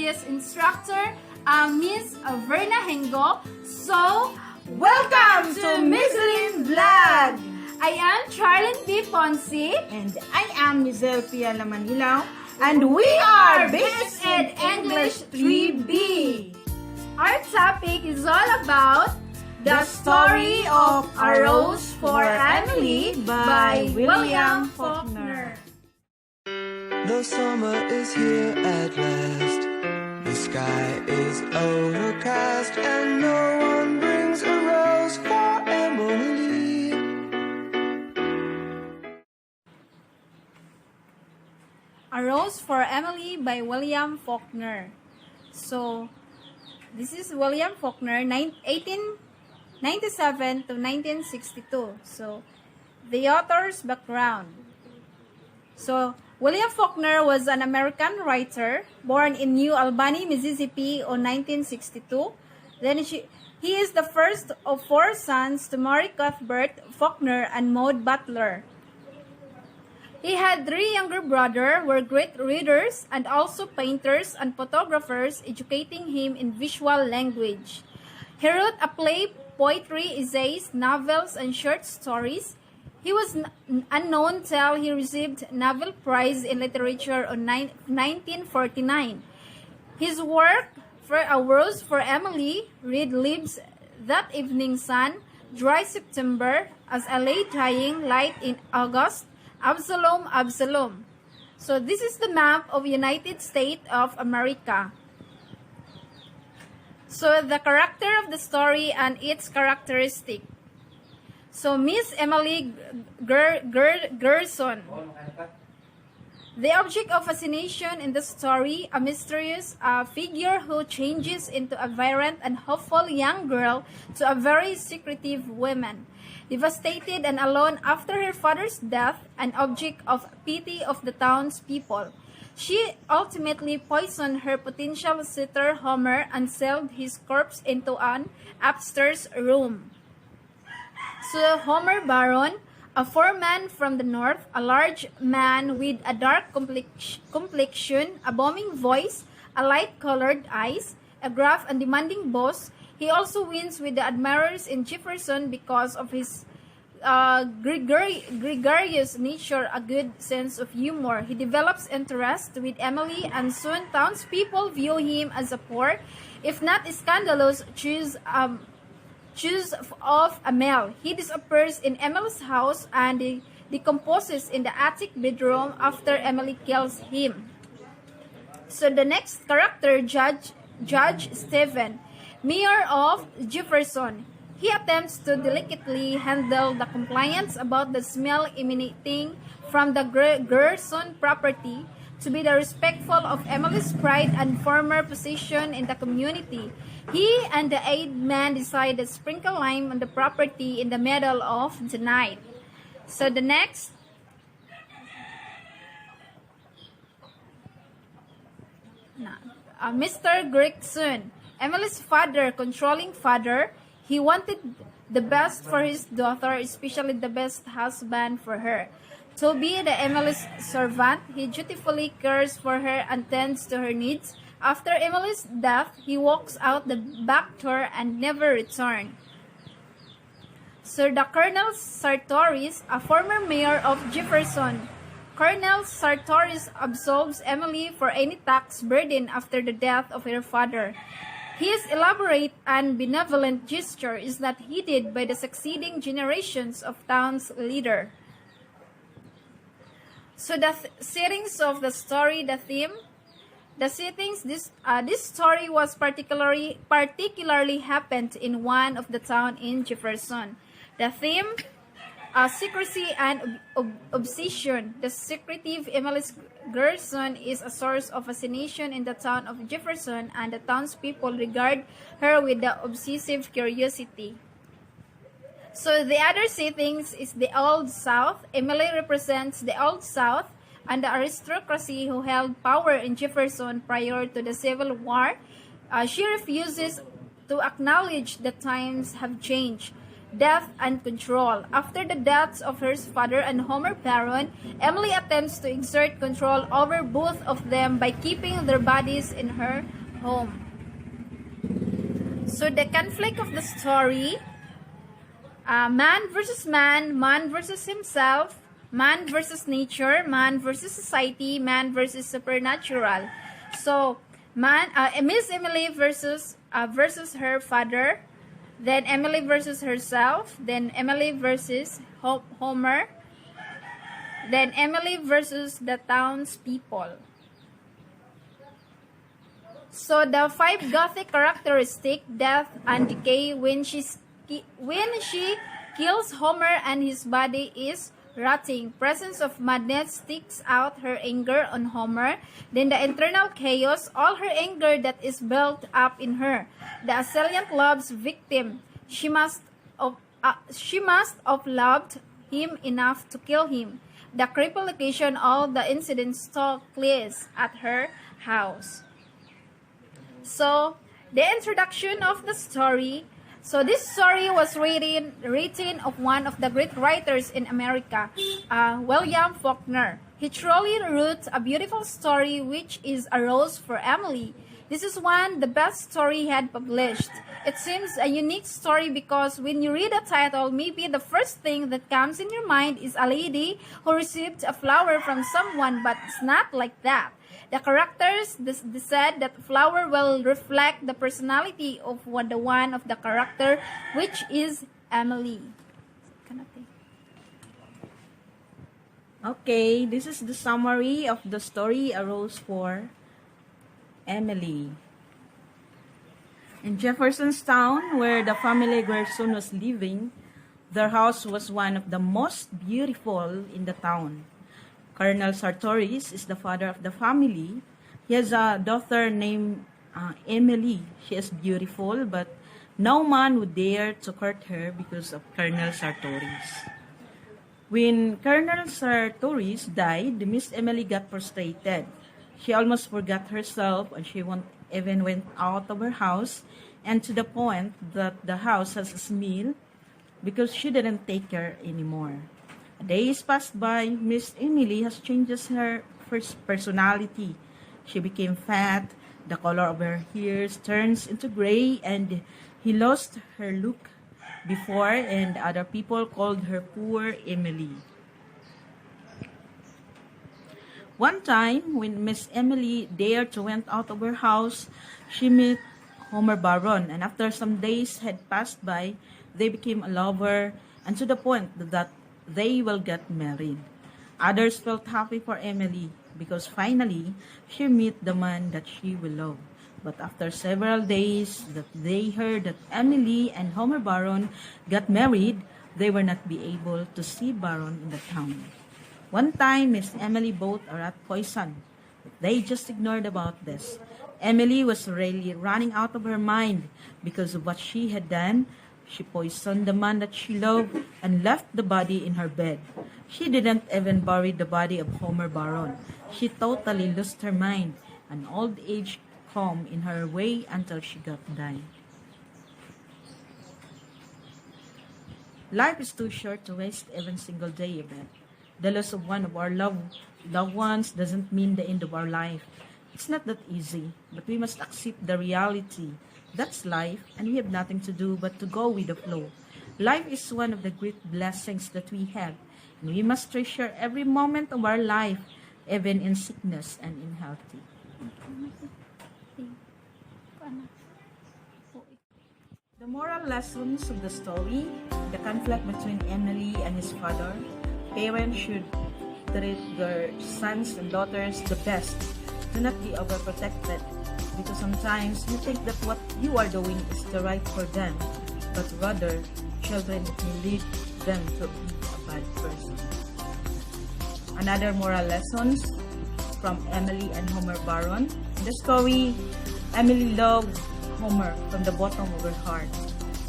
is Instructor Ms.Verna Gingo. So, Welcome to Meziel Vlog! I am Charlene B. Ponce. And I am Meziel P. Lamanilao. And we are Basic Basic English English 3B. Our topic is all about The Story of A Rose for Emily by William Faulkner. The summer is here at last. The sky is overcast, and no one brings a rose for Emily. A Rose for Emily by William Faulkner. So, this is William Faulkner, 1897 to 1962. So, the author's background. So, William Faulkner was an American writer born in New Albany, Mississippi on 1962. Then he is the first of 4 sons to marry Cuthbert Faulkner and Maud Butler. He had 3 younger brothers who were great readers and also painters and photographers, educating him in visual language. He wrote a play, poetry, essays, novels, and short stories. He was unknown till he received Nobel Prize in Literature in 1949. His work, for A Rose for Emily, Read Leaves, That Evening Sun, Dry September, As a Late Dying Light in August, Absalom, Absalom. So this is the map of United States of America. So the character of the story and its characteristic. So, Miss Emily Gerson. The object of fascination in the story, a mysterious figure who changes into a vibrant and hopeful young girl to a very secretive woman. Devastated and alone after her father's death, an object of pity of the townspeople. She ultimately poisoned her potential suitor Homer and sealed his corpse into an upstairs room. So Homer Baron, a foreman from the north, a large man with a dark complexion, a booming voice, a light-colored eyes, a gruff and demanding boss. He also wins with the admirers in Jefferson because of his gregarious nature, a good sense of humor. He develops interest with Emily, and soon townspeople view him as a poor, if not scandalous, choice of a male. He disappears in Emily's house and decomposes in the attic bedroom after Emily kills him. So the next character, Judge Stephen, mayor of Jefferson. He attempts to delicately handle the complaints about the smell emanating from the Gerson property, to be the respectful of Emily's pride and former position in the community. He and the aide man decide to sprinkle lime on the property in the middle of the night. So the next, Mr. Gregson, Emily's father, controlling father. He wanted the best for his daughter, especially the best husband for her. To be the Emily's servant, he dutifully cares for her and tends to her needs. After Emily's death, he walks out the back door and never returns. So the Colonel Sartoris, a former mayor of Jefferson. Colonel Sartoris absolves Emily for any tax burden after the death of her father. His elaborate and benevolent gesture is not heeded by the succeeding generations of town's leader. So the settings of the story, the theme. The settings, this story was particularly happened in one of the town in Jefferson. The theme, secrecy and obsession. The secretive Emily Gerson is a source of fascination in the town of Jefferson, and the townspeople regard her with the obsessive curiosity. So the other settings is the Old South. Emily represents the Old South and the aristocracy who held power in Jefferson prior to the Civil War. She refuses to acknowledge that times have changed. Death and control. After the deaths of her father and Homer Baron, Emily attempts to exert control over both of them by keeping their bodies in her home. So the conflict of the story, man versus man versus himself, man versus nature, man versus society, man versus supernatural. So Miss Emily versus her father, then Emily versus herself, then Emily versus Homer, then Emily versus the townspeople. So the 5 Gothic characteristic, death and decay, when she kills Homer and his body is rotting. Presence of madness sticks out her anger on Homer. Then the internal chaos, all her anger that is built up in her. The assailant loves victim. She must have loved him enough to kill him. The creepy location, all the incidents took place at her house. So, the introduction of the story. So, this story was written of one of the great writers in America, William Faulkner. He truly wrote a beautiful story, which is A Rose for Emily. This is the best story he had published. It seems a unique story because when you read the title, maybe the first thing that comes in your mind is a lady who received a flower from someone, but it's not like that. The characters said that flower will reflect the personality of the one of the character, which is Emily. Okay, this is the summary of the story A Rose for Emily. In Jeffersonstown, where the family Gerson was living, their house was one of the most beautiful in the town. Colonel Sartoris is the father of the family. He has a daughter named Emily. She is beautiful, but no man would dare to court her because of Colonel Sartoris. When Colonel Sartoris died, Miss Emily got frustrated. She almost forgot herself and she even went out of her house, and to the point that the house has a smell because she didn't take care anymore. Days passed by. Miss Emily has changed her personality. She became fat, the color of her hair turns into gray, and he lost her look before, and other people called her poor Emily. One time, when Miss Emily dared to went out of her house, she met Homer Baron, and after some days had passed by, they became a lover, and to the point that they will get married. Others felt happy for Emily because finally she met the man that she will love. But after several days that they heard that Emily and Homer Baron got married, they were not be able to see Baron in the town. One time, Miss Emily bought a rat poison. They just ignored about this. Emily was really running out of her mind because of what she had done. She poisoned the man that she loved and left the body in her bed. She didn't even bury the body of Homer Baron. She totally lost her mind. An old age come in her way until she got died. Life is too short to waste even single day of it. The loss of one of our loved ones doesn't mean the end of our life. It's not that easy, but we must accept the reality. That's life, and we have nothing to do but to go with the flow. Life is one of the great blessings that we have, and we must treasure every moment of our life, even in sickness and in health. The moral lessons of the story: the conflict between Emily and his father. Parents should treat their sons and daughters the best. Do not be overprotected, because sometimes you think that what you are doing is the right for them, but rather, children may lead them to be a bad person. Another moral lessons from Emily and Homer Baron. In the story, Emily loved Homer from the bottom of her heart.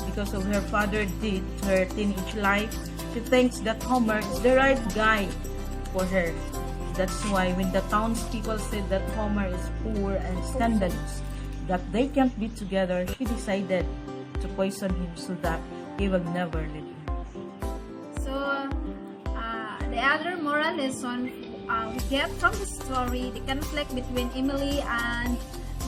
Because of her father did to her teenage life, she thinks that Homer is the right guy for her. That's why when the townspeople said that Homer is poor and scandalous, that they can't be together, she decided to poison him so that he will never leave him. So, the other moral lesson we get from the story, the conflict between Emily and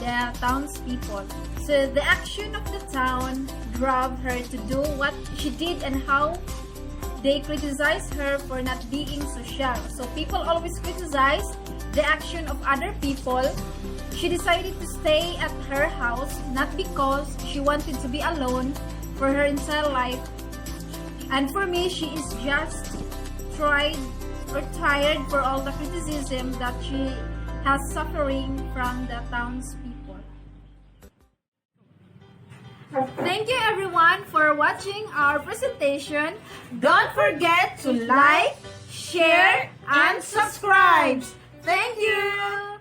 the townspeople. So the action of the town drove her to do what she did, and how they criticized her for not being social. So people always criticize the action of other people. She decided to stay at her house, not because she wanted to be alone for her entire life. And for me, she is just tired for all the criticism that she has suffering from the townspeople. Thank you everyone for watching our presentation. Don't forget to like, share, and subscribe. Thank you!